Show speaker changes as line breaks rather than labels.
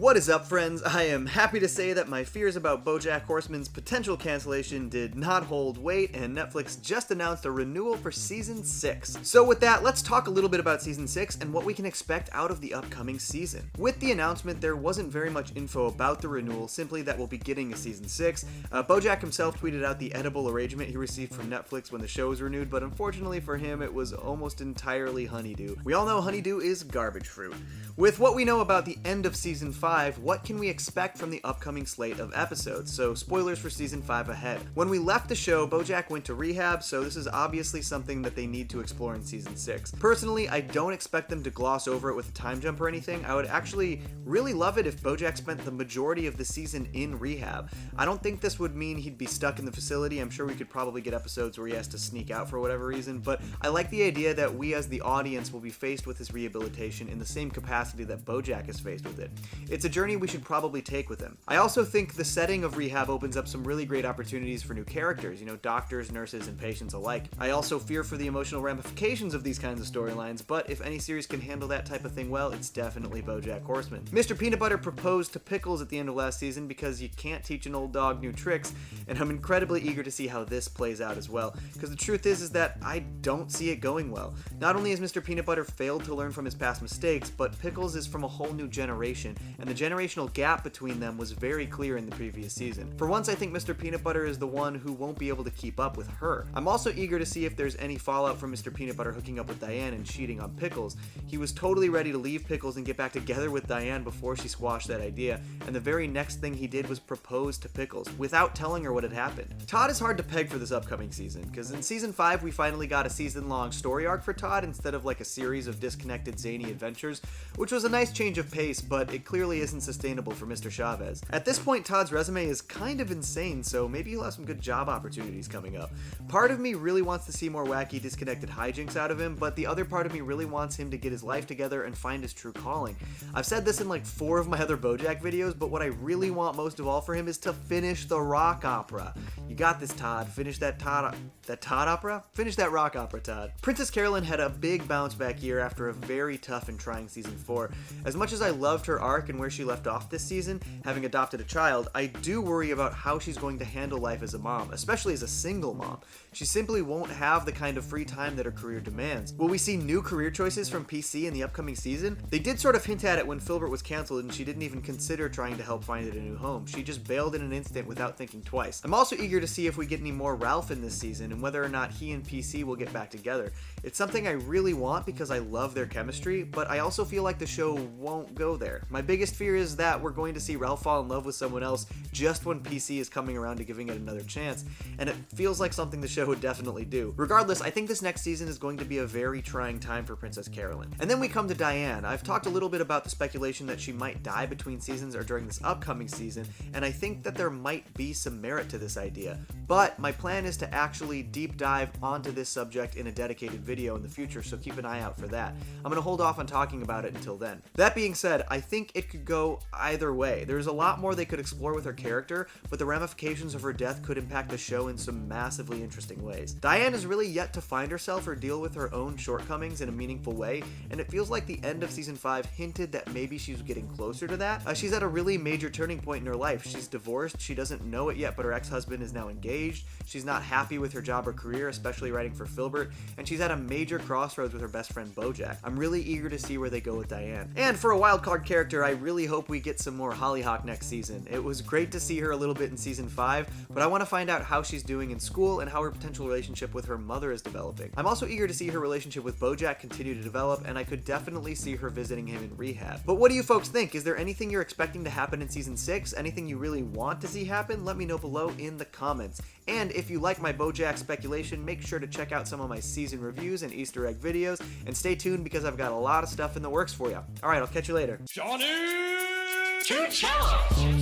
What is up, friends? I am happy to say that my fears about BoJack Horseman's potential cancellation did not hold weight, and Netflix just announced a renewal for Season 6. So with that, let's talk a little bit about Season 6 and what we can expect out of the upcoming season. With the announcement, there wasn't very much info about the renewal, simply that we'll be getting a Season 6. BoJack himself tweeted out the edible arrangement he received from Netflix when the show was renewed, but unfortunately for him, it was almost entirely honeydew. We all know honeydew is garbage fruit. With what we know about the end of Season 5, what can we expect from the upcoming slate of episodes? So spoilers for Season 5 ahead. When we left the show, BoJack went to rehab, so this is obviously something that they need to explore in Season 6. Personally, I don't expect them to gloss over it with a time jump or anything. I would actually really love it if BoJack spent the majority of the season in rehab. I don't think this would mean he'd be stuck in the facility. I'm sure we could probably get episodes where he has to sneak out for whatever reason, but I like the idea that we as the audience will be faced with his rehabilitation in the same capacity that BoJack is faced with it. It's a journey we should probably take with him. I also think the setting of rehab opens up some really great opportunities for new characters, doctors, nurses, and patients alike. I also fear for the emotional ramifications of these kinds of storylines, but if any series can handle that type of thing well, it's definitely BoJack Horseman. Mr. Peanut Butter proposed to Pickles at the end of last season because you can't teach an old dog new tricks, and I'm incredibly eager to see how this plays out as well, because the truth is that I don't see it going well. Not only has Mr. Peanut Butter failed to learn from his past mistakes, but Pickles is from a whole new generation, and the generational gap between them was very clear in the previous season. For once, I think Mr. Peanut Butter is the one who won't be able to keep up with her. I'm also eager to see if there's any fallout from Mr. Peanut Butter hooking up with Diane and cheating on Pickles. He was totally ready to leave Pickles and get back together with Diane before she squashed that idea, and the very next thing he did was propose to Pickles, without telling her what had happened. Todd is hard to peg for this upcoming season, because in Season 5 we finally got a season-long story arc for Todd instead of like a series of disconnected zany adventures, which was a nice change of pace, but it clearly isn't sustainable for Mr. Chavez. At this point, Todd's resume is kind of insane, so maybe he'll have some good job opportunities coming up. Part of me really wants to see more wacky, disconnected hijinks out of him, but the other part of me really wants him to get his life together and find his true calling. I've said this in like 4 of my other BoJack videos, but what I really want most of all for him is to finish the rock opera. You got this, Todd. Finish that Todd opera? Finish that rock opera, Todd. Princess Carolyn had a big bounce back year after a very tough and trying Season 4. As much as I loved her arc and where she left off this season, having adopted a child, I do worry about how she's going to handle life as a mom, especially as a single mom. She simply won't have the kind of free time that her career demands. Will we see new career choices from PC in the upcoming season? They did sort of hint at it when Filbert was canceled and she didn't even consider trying to help find it a new home. She just bailed in an instant without thinking twice. I'm also eager to see if we get any more Ralph in this season and whether or not he and PC will get back together. It's something I really want because I love their chemistry, but I also feel like the show won't go there. My biggest fear is that we're going to see Ralph fall in love with someone else just when PC is coming around to giving it another chance, and it feels like something the show would definitely do. Regardless, I think this next season is going to be a very trying time for Princess Carolyn. And then we come to Diane. I've talked a little bit about the speculation that she might die between seasons or during this upcoming season, and I think that there might be some merit to this idea. But my plan is to actually deep dive onto this subject in a dedicated video in the future, so keep an eye out for that. I'm going to hold off on talking about it until then. That being said, I think it could go either way. There's a lot more they could explore with her character, but the ramifications of her death could impact the show in some massively interesting ways. Diane is really yet to find herself or deal with her own shortcomings in a meaningful way, and it feels like the end of Season 5 hinted that maybe she's getting closer to that. She's at a really major turning point in her life. She's divorced, she doesn't know it yet, but her ex-husband is now engaged. She's not happy with her job or career, especially writing for Filbert, and she's at a major crossroads with her best friend BoJack. I'm really eager to see where they go with Diane. And for a wildcard character, I really hope we get some more Hollyhock next season. It was great to see her a little bit in Season 5, but I want to find out how she's doing in school and how her potential relationship with her mother is developing. I'm also eager to see her relationship with BoJack continue to develop, and I could definitely see her visiting him in rehab. But what do you folks think? Is there anything you're expecting to happen in Season 6? Anything you really want to see happen? Let me know below in the comments. And if you like my BoJack speculation, make sure to check out some of my season reviews and Easter egg videos, and stay tuned because I've got a lot of stuff in the works for you. Alright, I'll catch you later.
Johnny! Two cellos!